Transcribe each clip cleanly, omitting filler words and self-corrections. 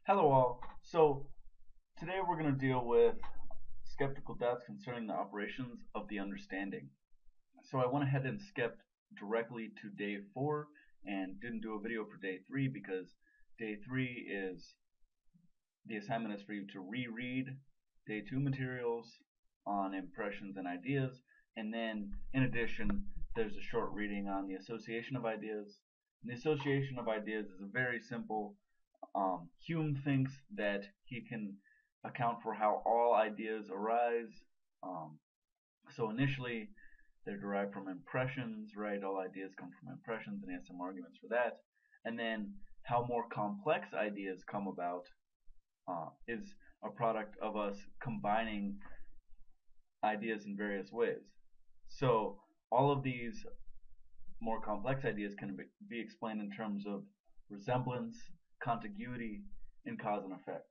Hello all. So today we're going to deal with skeptical doubts concerning the operations of the understanding. So I went ahead and skipped directly to day 4 and didn't do a video for day 3 because day 3 is the assignment is for you to reread day 2 materials on impressions and ideas, and then in addition there's a short reading on the association of ideas. And the association of ideas is a very simple. Hume thinks that he can account for how all ideas arise. Um, so initially, they're derived from impressions, right? All ideas come from impressions, and he has some arguments for that. And then how more complex ideas come about is a product of us combining ideas in various ways. So all of these more complex ideas can be explained in terms of resemblance, contiguity, and cause and effect.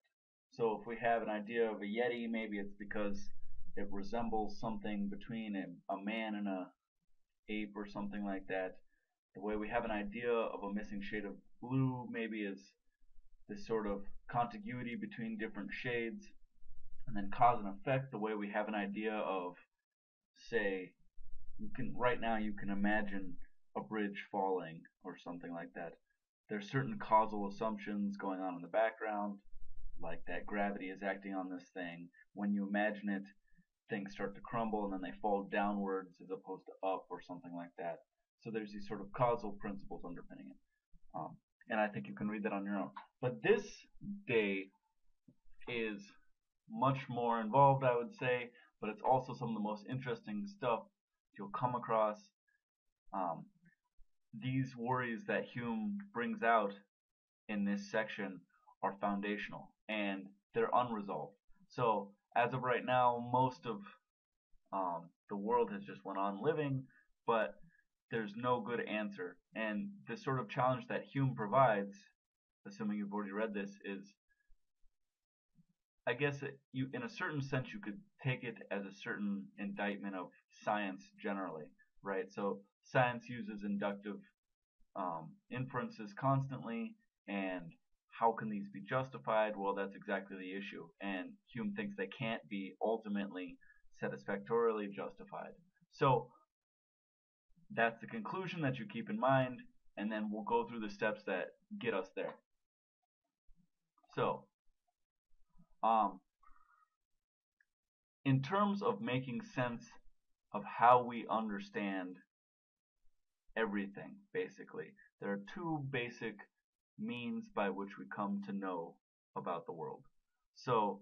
So if we have an idea of a Yeti, maybe it's because it resembles something between a man and a ape or something like that. The way we have an idea of a missing shade of blue maybe is this sort of contiguity between different shades. And then cause and effect, the way we have an idea of, say, right now you can imagine a bridge falling or something like that. There's certain causal assumptions going on in the background, like that gravity is acting on this thing. When you imagine it, things start to crumble and then they fall downwards as opposed to up or something like that. So there's these sort of causal principles underpinning it. And I think you can read that on your own. But this day is much more involved, I would say, but it's also some of the most interesting stuff you'll come across. Um, these worries that Hume brings out in this section are foundational and they're unresolved. So as of right now, most of the world has just went on living, but there's no good answer. And the sort of challenge that Hume provides, assuming you've already read this, is I guess you, in a certain sense, you could take it as a certain indictment of science generally, right? So science uses inductive inferences constantly, and how can these be justified? Well, that's exactly the issue, and Hume thinks they can't be ultimately satisfactorily justified. So that's the conclusion that you keep in mind, and then we'll go through the steps that get us there. So, in terms of making sense of how we understand everything, basically, there are two basic means by which we come to know about the world. So,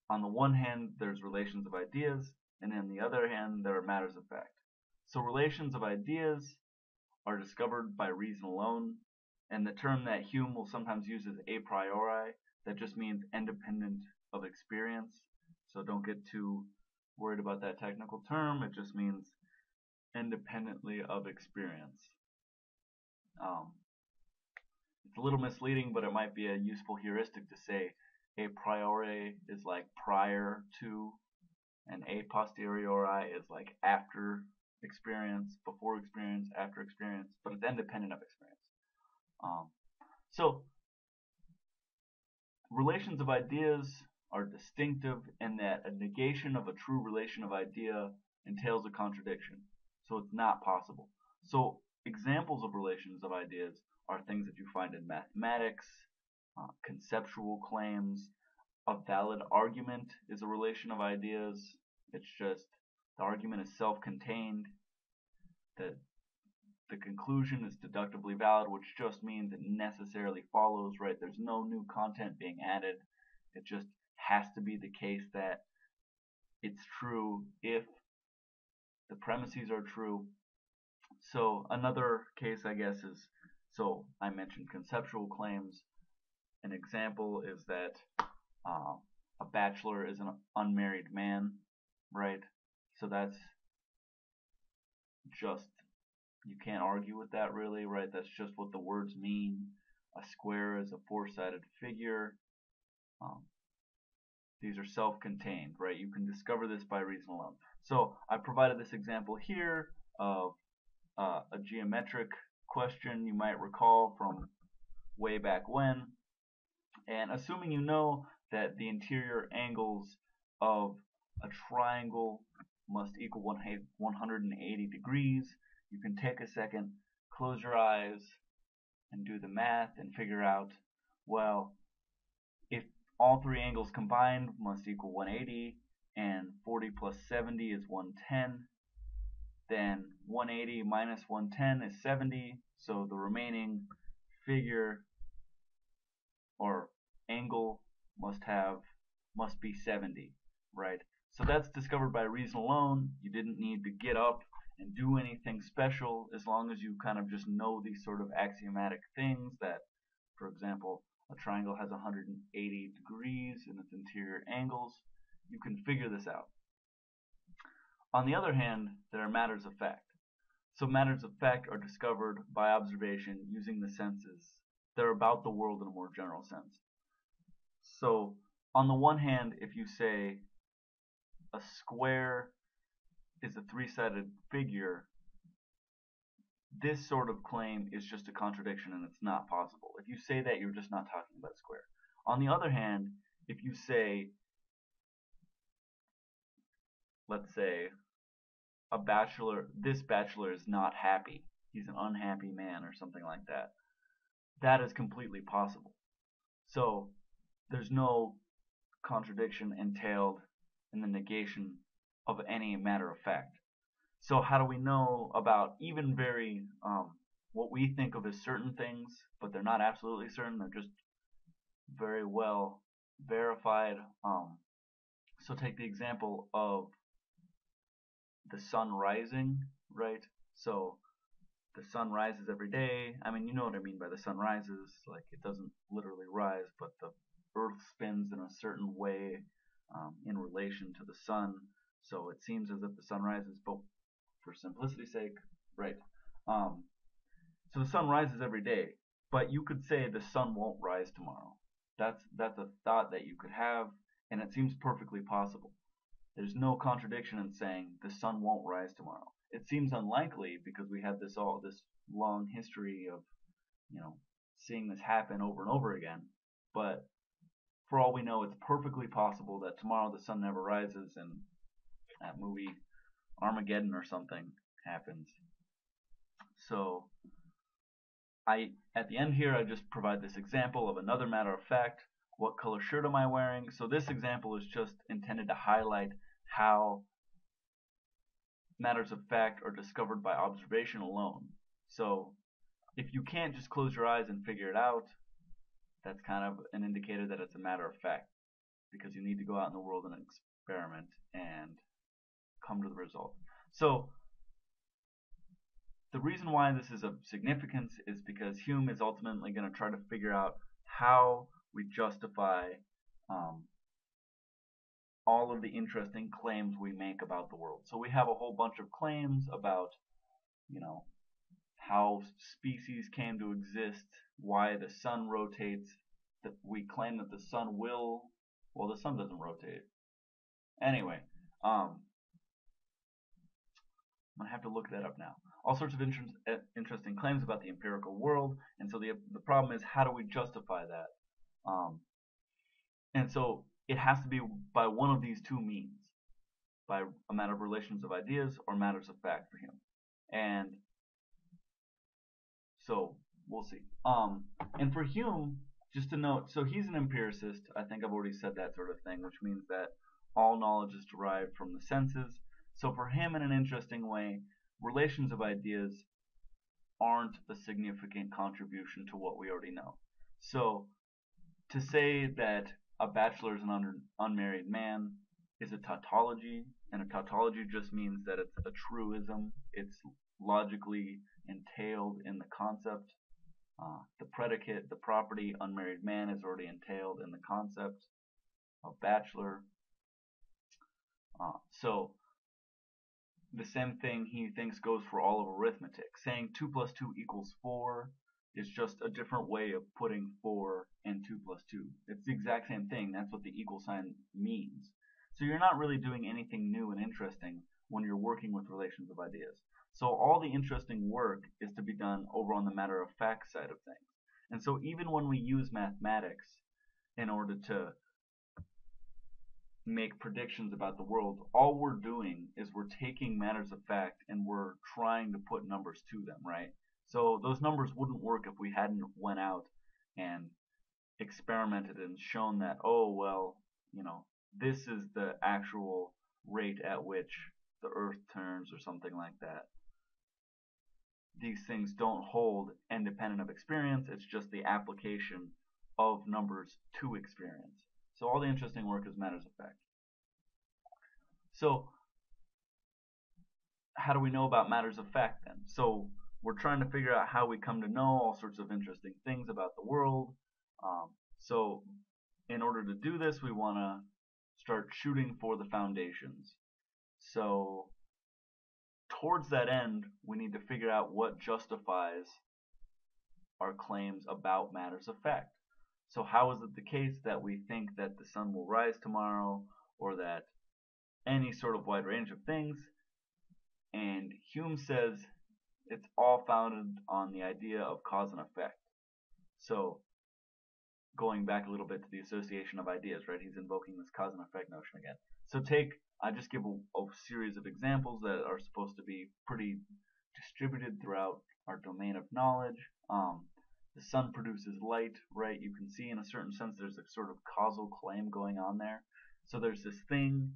on the one hand, there's relations of ideas, and on the other hand, there are matters of fact. So, relations of ideas are discovered by reason alone, and the term that Hume will sometimes use is a priori. That just means independent of experience. So don't get too worried about that technical term. It just means independently of experience. It's a little misleading, but it might be a useful heuristic to say a priori is like prior to, and a posteriori is like after experience, before experience, after experience, but it's independent of experience. So relations of ideas are distinctive in that a negation of a true relation of idea entails a contradiction. So it's not possible. So examples of relations of ideas are things that you find in mathematics, conceptual claims. A valid argument is a relation of ideas. It's just the argument is self-contained. The conclusion is deductively valid, which just means it necessarily follows, right? There's no new content being added. It just has to be the case that it's true if the premises are true. So another case, I guess, is, so I mentioned conceptual claims. An example is that a bachelor is an unmarried man, right? So that's just, you can't argue with that really, right? That's just what the words mean. A square is a four-sided figure. These are self-contained, right? You can discover this by reason alone. So I provided this example here of a geometric question you might recall from way back when. And assuming you know that the interior angles of a triangle must equal 180 degrees, you can take a second, close your eyes, and do the math and figure out, well, if all three angles combined must equal 180 and 40 plus 70 is 110, then 180 minus 110 is 70, so the remaining figure or angle must be 70, right? So that's discovered by reason alone. You didn't need to get up and do anything special as long as you kind of just know these sort of axiomatic things that, for example, a triangle has 180 degrees in its interior angles. You can figure this out. On the other hand, there are matters of fact. So matters of fact are discovered by observation using the senses. They're about the world in a more general sense. So on the one hand, if you say a square is a three-sided figure, this sort of claim is just a contradiction and it's not possible. If you say that, you're just not talking about a square. On the other hand, if you say, let's say, this bachelor is not happy, he's an unhappy man or something like that, that is completely possible. So there's no contradiction entailed in the negation of any matter of fact. So how do we know about even very what we think of as certain things, but they're not absolutely certain, they're just very well verified. So take the example of the sun rising, right? So the sun rises every day. I mean, you know what I mean by the sun rises. Like, it doesn't literally rise, but the earth spins in a certain way in relation to the sun. So it seems as if the sun rises, but for simplicity's sake, right? So the sun rises every day, but you could say the sun won't rise tomorrow. That's a thought that you could have, and it seems perfectly possible. There's no contradiction in saying the sun won't rise tomorrow. It seems unlikely because we have this long history of, seeing this happen over and over again. But for all we know, it's perfectly possible that tomorrow the sun never rises and that movie Armageddon or something happens. So at the end here, I just provide this example of another matter of fact. What color shirt am I wearing? So this example is just intended to highlight how matters of fact are discovered by observation alone. So if you can't just close your eyes and figure it out, that's kind of an indicator that it's a matter of fact, because you need to go out in the world and experiment and come to the result. So the reason why this is of significance is because Hume is ultimately going to try to figure out how we justify all of the interesting claims we make about the world. So we have a whole bunch of claims about, how species came to exist, why the sun rotates, that we claim that the sun the sun doesn't rotate. Anyway, I'm gonna have to look that up now. All sorts of interesting claims about the empirical world, and so the problem is, how do we justify that? And so it has to be by one of these two means, by a matter of relations of ideas or matters of fact for him. And so we'll see. And for Hume, just to note, so he's an empiricist. I think I've already said that sort of thing, which means that all knowledge is derived from the senses. So for him, in an interesting way, relations of ideas aren't a significant contribution to what we already know. So to say that a bachelor is an unmarried man is a tautology, and a tautology just means that it's a truism. It's logically entailed in the concept. The predicate, the property, unmarried man is already entailed in the concept of bachelor. So the same thing he thinks goes for all of arithmetic. Saying 2 plus 2 equals 4 is just a different way of putting 4 and 2 plus 2. It's the exact same thing. That's what the equal sign means. So you're not really doing anything new and interesting when you're working with relations of ideas. So all the interesting work is to be done over on the matter of fact side of things. And so even when we use mathematics, in order to make predictions about the world. All we're doing is we're taking matters of fact and we're trying to put numbers to them, right? So those numbers wouldn't work if we hadn't went out and experimented and shown that, oh, well, this is the actual rate at which the earth turns or something like that. These things don't hold independent of experience. It's just the application of numbers to experience. So all the interesting work is matters of fact. So how do we know about matters of fact then? So we're trying to figure out how we come to know all sorts of interesting things about the world. So in order to do this, we want to start shooting for the foundations. So towards that end, we need to figure out what justifies our claims about matters of fact. So how is it the case that we think that the sun will rise tomorrow, or that any sort of wide range of things? And Hume says it's all founded on the idea of cause and effect. So going back a little bit to the association of ideas, right? He's invoking this cause and effect notion again. So I just give a series of examples that are supposed to be pretty distributed throughout our domain of knowledge. The sun produces light, right? You can see in a certain sense there's a sort of causal claim going on there. So there's this thing,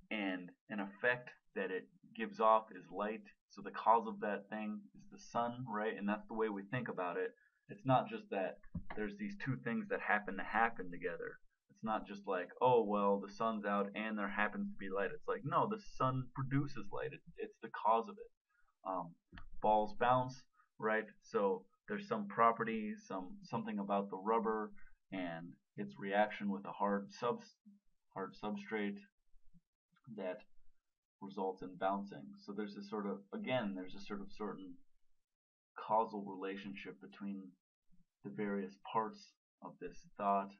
and an effect that it gives off is light. So the cause of that thing is the sun, right? And that's the way we think about it. It's not just that there's these two things that happen together. It's not just like, oh, well, the sun's out and there happens to be light. It's like, no, the sun produces light. It's the cause of it. Balls bounce, right? So there's some property, something about the rubber and its reaction with a hard substrate that results in bouncing. So there's a sort of certain causal relationship between the various parts of this thought,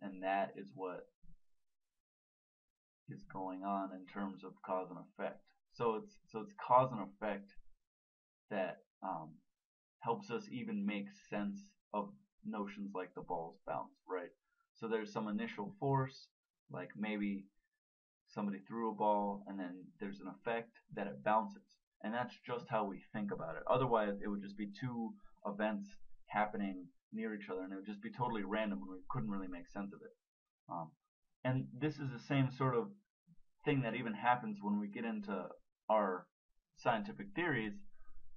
and that is what is going on in terms of cause and effect. So it's cause and effect that helps us even make sense of notions like the balls bounce, right? So there's some initial force, like maybe somebody threw a ball and then there's an effect that it bounces. And that's just how we think about it. Otherwise, it would just be two events happening near each other and it would just be totally random and we couldn't really make sense of it. And this is the same sort of thing that even happens when we get into our scientific theories.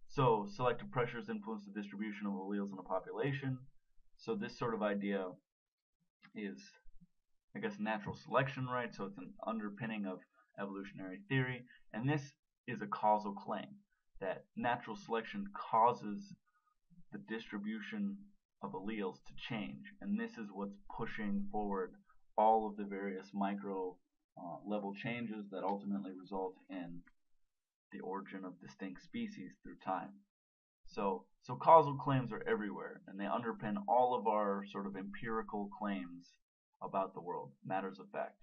So selective pressures influence the distribution of alleles in a population. So this sort of idea is, I guess, natural selection, right? So it's an underpinning of evolutionary theory. And this is a causal claim that natural selection causes the distribution of alleles to change. And this is what's pushing forward all of the various micro level changes that ultimately result in the origin of distinct species through time. So causal claims are everywhere, and they underpin all of our sort of empirical claims about the world, matters of fact.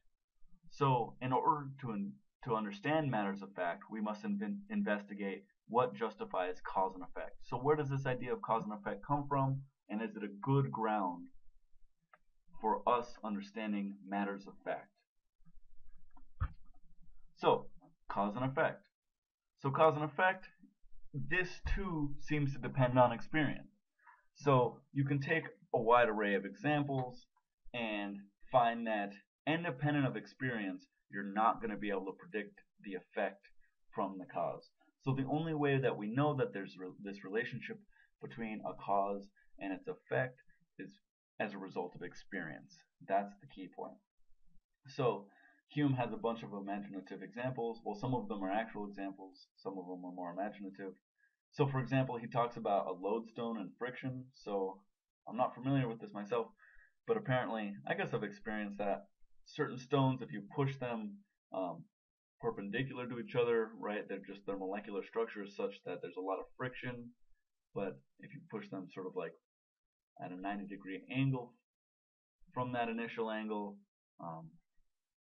So in order to understand matters of fact, we must investigate what justifies cause and effect. So where does this idea of cause and effect come from, and is it a good ground for us understanding matters of fact? So cause and effect. So cause and effect, this too seems to depend on experience. So you can take a wide array of examples and find that independent of experience, you're not going to be able to predict the effect from the cause. So the only way that we know that there's this relationship between a cause and its effect is as a result of experience. That's the key point. So Hume has a bunch of imaginative examples. Well, some of them are actual examples, some of them are more imaginative. So for example, he talks about a lodestone and friction. So I'm not familiar with this myself, but apparently, I guess I've experienced that. Certain stones, if you push them perpendicular to each other, right, their molecular structure is such that there's a lot of friction. But if you push them sort of like at a 90-degree angle from that initial angle,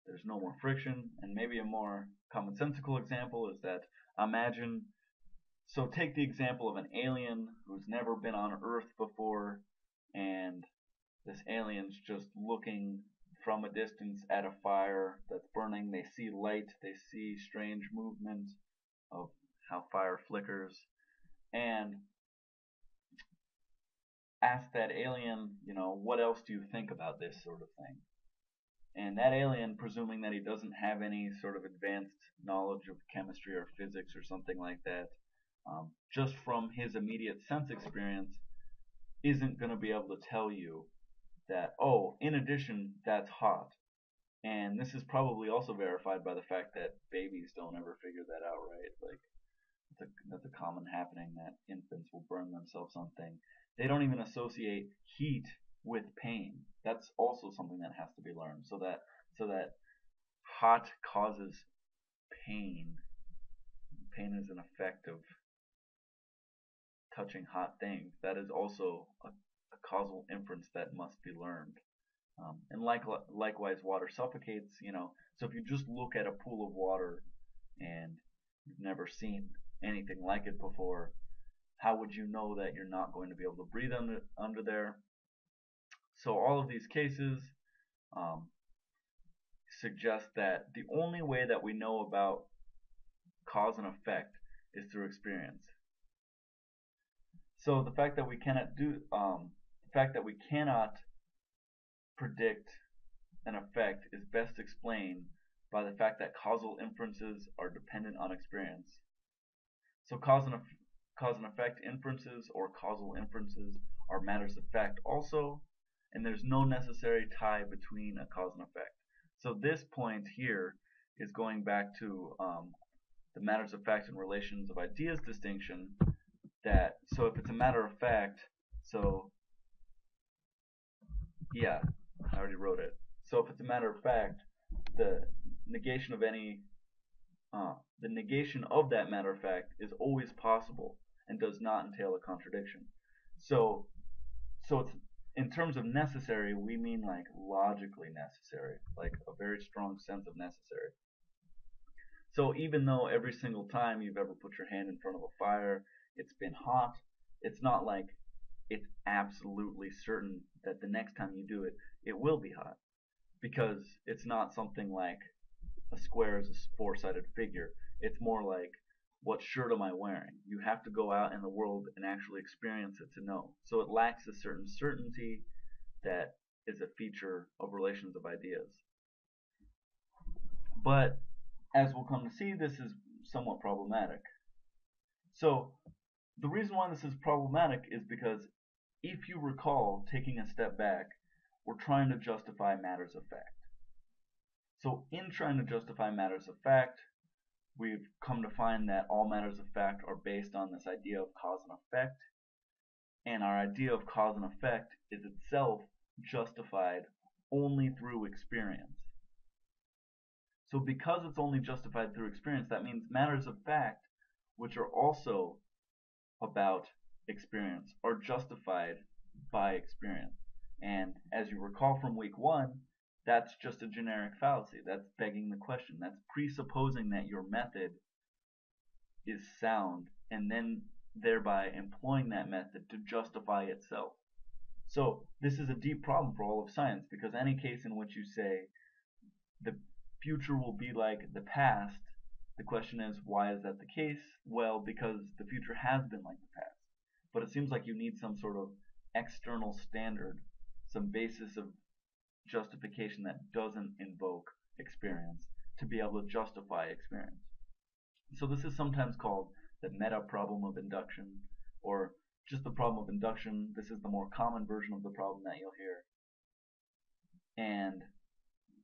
there's no more friction. And maybe a more commonsensical example is that so take the example of an alien who's never been on Earth before, and this alien's just looking from a distance at a fire that's burning. They see light, they see strange movement of how fire flickers, and ask that alien, what else do you think about this sort of thing? And that alien, presuming that he doesn't have any sort of advanced knowledge of chemistry or physics or something like that, just from his immediate sense experience, isn't going to be able to tell you that, oh, in addition, that's hot. And this is probably also verified by the fact that babies don't ever figure that out, right? Like, that's a common happening that infants will burn themselves on things. They don't even associate heat with pain. That's also something that has to be learned. So that hot causes pain. Pain is an effect of touching hot things. That is also a causal inference that must be learned. And likewise, water suffocates. So if you just look at a pool of water and you've never seen anything like it before, how would you know that you're not going to be able to breathe under there? So all of these cases suggest that the only way that we know about cause and effect is through experience. So the fact that we cannot predict an effect is best explained by the fact that causal inferences are dependent on experience. So cause and effect inferences or causal inferences are matters of fact also, and there's no necessary tie between a cause and effect. So this point here is going back to the matters of fact and relations of ideas distinction. So if it's a matter of fact, yeah, I already wrote it. So if it's a matter of fact, the negation of that matter of fact is always possible and does not entail a contradiction. So it's, in terms of necessary, we mean like logically necessary, like a very strong sense of necessary. So even though every single time you've ever put your hand in front of a fire, it's been hot, it's not like it's absolutely certain that the next time you do it, it will be hot. Because it's not something like a square is a four-sided figure. It's more like, what shirt am I wearing? You have to go out in the world and actually experience it to know. So it lacks a certain certainty that is a feature of relations of ideas. But as we'll come to see, this is somewhat problematic. So the reason why this is problematic is because if you recall, taking a step back, we're trying to justify matters of fact. So in trying to justify matters of fact, we've come to find that all matters of fact are based on this idea of cause and effect, and our idea of cause and effect is itself justified only through experience. So because it's only justified through experience, that means matters of fact, which are also about experience, are justified by experience. And as you recall from week 1, that's just a generic fallacy. That's begging the question. That's presupposing that your method is sound and then thereby employing that method to justify itself. So this is a deep problem for all of science, because any case in which you say the future will be like the past, the question is, why is that the case? Well, because the future has been like the past. But it seems like you need some sort of external standard, some basis of justification that doesn't invoke experience to be able to justify experience. So this is sometimes called the meta problem of induction, or just the problem of induction. This is the more common version of the problem that you'll hear. And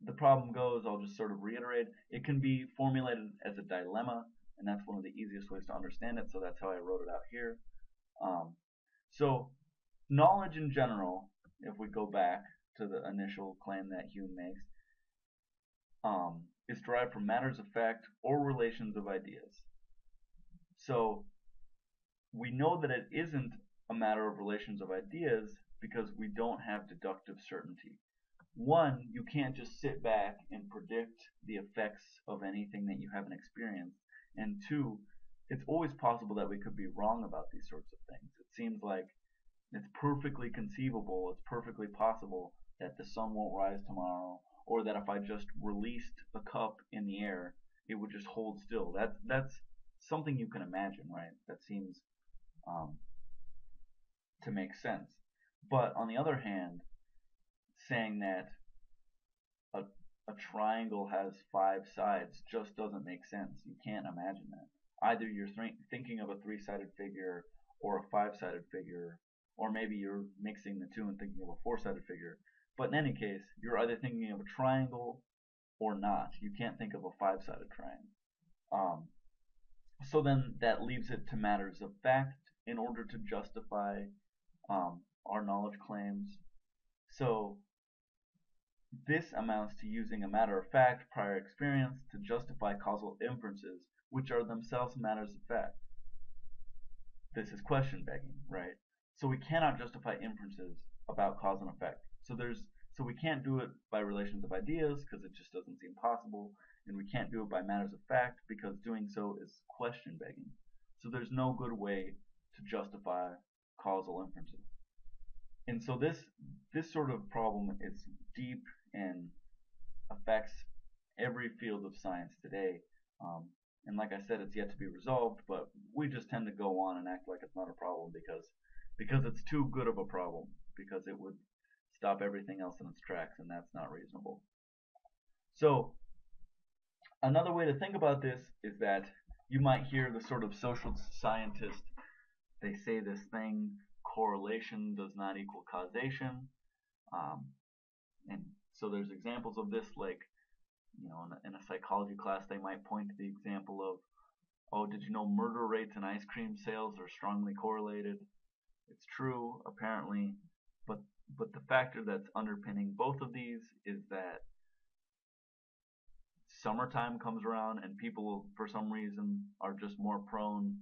the problem goes, I'll just sort of reiterate, it can be formulated as a dilemma, and that's one of the easiest ways to understand it, so that's how I wrote it out here. So knowledge in general, if we go back to the initial claim that Hume makes, is derived from matters of fact or relations of ideas. So we know that it isn't a matter of relations of ideas because we don't have deductive certainty. One, you can't just sit back and predict the effects of anything that you haven't experienced. And two, it's always possible that we could be wrong about these sorts of things. It seems like It's perfectly conceivable, it's perfectly possible that the sun won't rise tomorrow, or that if I just released a cup in the air, it would just hold still. That's something you can imagine, right? That seems um, to make sense. But on the other hand, saying that a, a triangle has five sides just doesn't make sense. You can't imagine that. Either you're thinking of a three-sided figure or a five-sided figure, or maybe you're mixing the two and thinking of a four-sided figure. But in any case, you're either thinking of a triangle or not. You can't think of a five-sided triangle. Um, so then that leaves it to matters of fact in order to justify our knowledge claims. So this amounts to using a matter of fact prior experience to justify causal inferences, which are themselves matters of fact. This is question begging, right? So we cannot justify inferences about cause and effect. So we can't do it by relations of ideas because it just doesn't seem possible, and we can't do it by matters of fact because doing so is question begging. So there's no good way to justify causal inferences. And so this sort of problem is deep and affects every field of science today. Um, and like I said, it's yet to be resolved, but we just tend to go on and act like it's not a problem because it's too good of a problem, because it would stop everything else in its tracks, and that's not reasonable. So another way to think about this is that you might hear the sort of social scientist, they say this thing, correlation does not equal causation. Um, and so there's examples of this, like, in a psychology class, they might point to the example of, oh, did you know murder rates and ice cream sales are strongly correlated? It's true, apparently, but the factor that's underpinning both of these is that summertime comes around and people, for some reason, are just more prone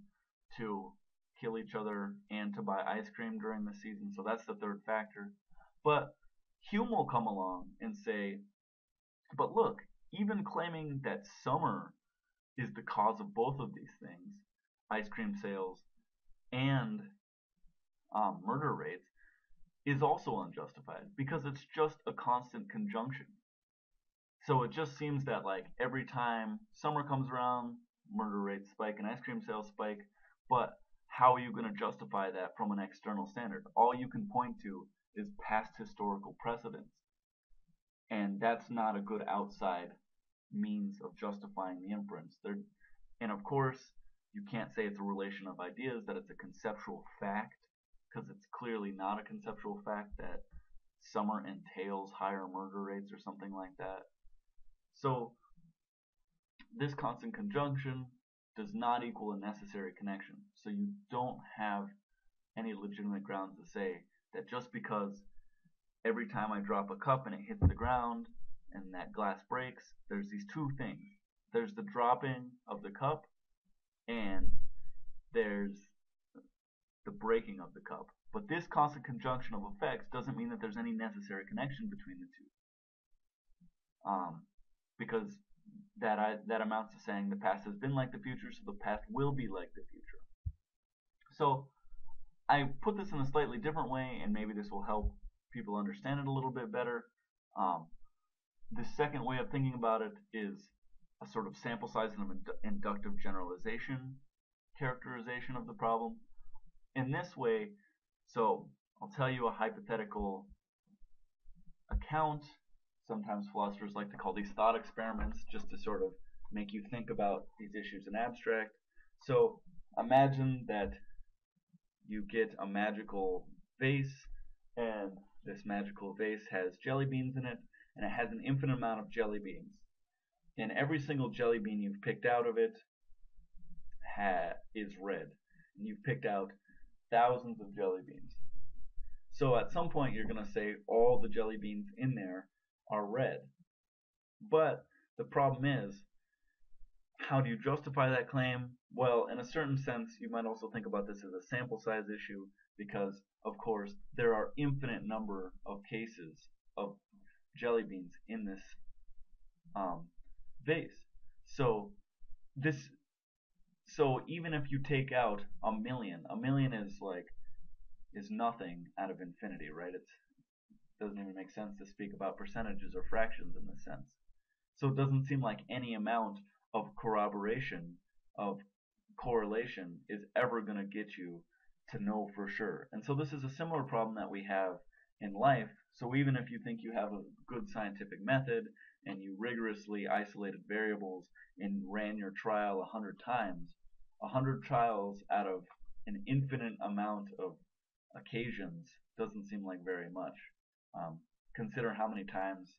to kill each other and to buy ice cream during the season. So that's the third factor. But Hume will come along and say, but look, even claiming that summer is the cause of both of these things, ice cream sales and murder rates, is also unjustified because it's just a constant conjunction. So it just seems that, like, every time summer comes around, murder rates spike and ice cream sales spike, but how are you going to justify that from an external standard? All you can point to is past historical precedents, and that's not a good outside means of justifying the inference. And of course, you can't say it's a relation of ideas, that it's a conceptual fact, because it's clearly not a conceptual fact that summer entails higher murder rates or something like that. So this constant conjunction does not equal a necessary connection. So you don't have any legitimate grounds to say that just because every time I drop a cup and it hits the ground and that glass breaks, there's these two things. There's the dropping of the cup and there's the breaking of the cup. But this constant conjunction of effects doesn't mean that there's any necessary connection between the two. Because that amounts to saying the past has been like the future, so the past will be like the future. So I put this in a slightly different way, and maybe this will help people understand it a little bit better. The second way of thinking about it is a sort of sample size and inductive generalization characterization of the problem. In this way, so I'll tell you a hypothetical account. Sometimes philosophers like to call these thought experiments, just to sort of make you think about these issues in abstract. So imagine that you get a magical vase, and this magical vase has jelly beans in it, and it has an infinite amount of jelly beans. And every single jelly bean you've picked out of it is red. And you've picked out thousands of jelly beans. So at some point you're going to say all the jelly beans in there are red. But the problem is, how do you justify that claim? Well, in a certain sense, you might also think about this as a sample size issue, because, of course, there are infinite number of cases of jelly beans in this vase. So even if you take out a million is like is nothing out of infinity, right? It doesn't even make sense to speak about percentages or fractions in this sense. So it doesn't seem like any amount of corroboration, of correlation, is ever going to get you to know for sure. And so this is a similar problem that we have in life. So even if you think you have a good scientific method and you rigorously isolated variables and ran your trial 100 times, 100 trials out of an infinite amount of occasions doesn't seem like very much. Um, Consider how many times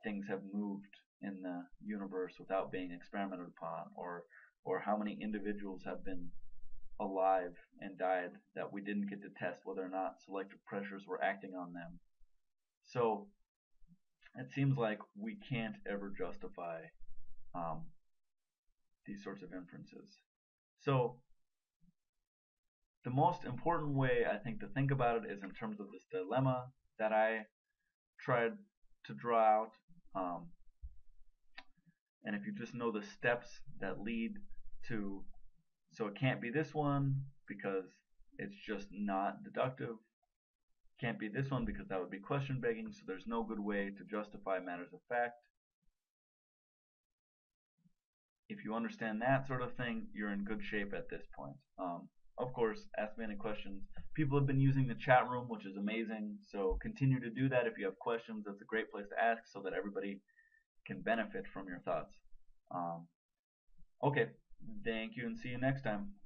things have moved in the universe without being experimented upon, or how many individuals have been alive and died that we didn't get to test whether or not selective pressures were acting on them. So it seems like we can't ever justify um, these sorts of inferences. So the most important way I think to think about it is in terms of this dilemma that I tried to draw out. Um, and if you just know the steps that lead to, so it can't be this one because it's just not deductive. Can't be this one because that would be question begging, so there's no good way to justify matters of fact. If you understand that sort of thing, you're in good shape at this point. Of course, ask me any questions. People have been using the chat room, which is amazing, so continue to do that. If you have questions, that's a great place to ask so that everybody can benefit from your thoughts. Okay, thank you and see you next time.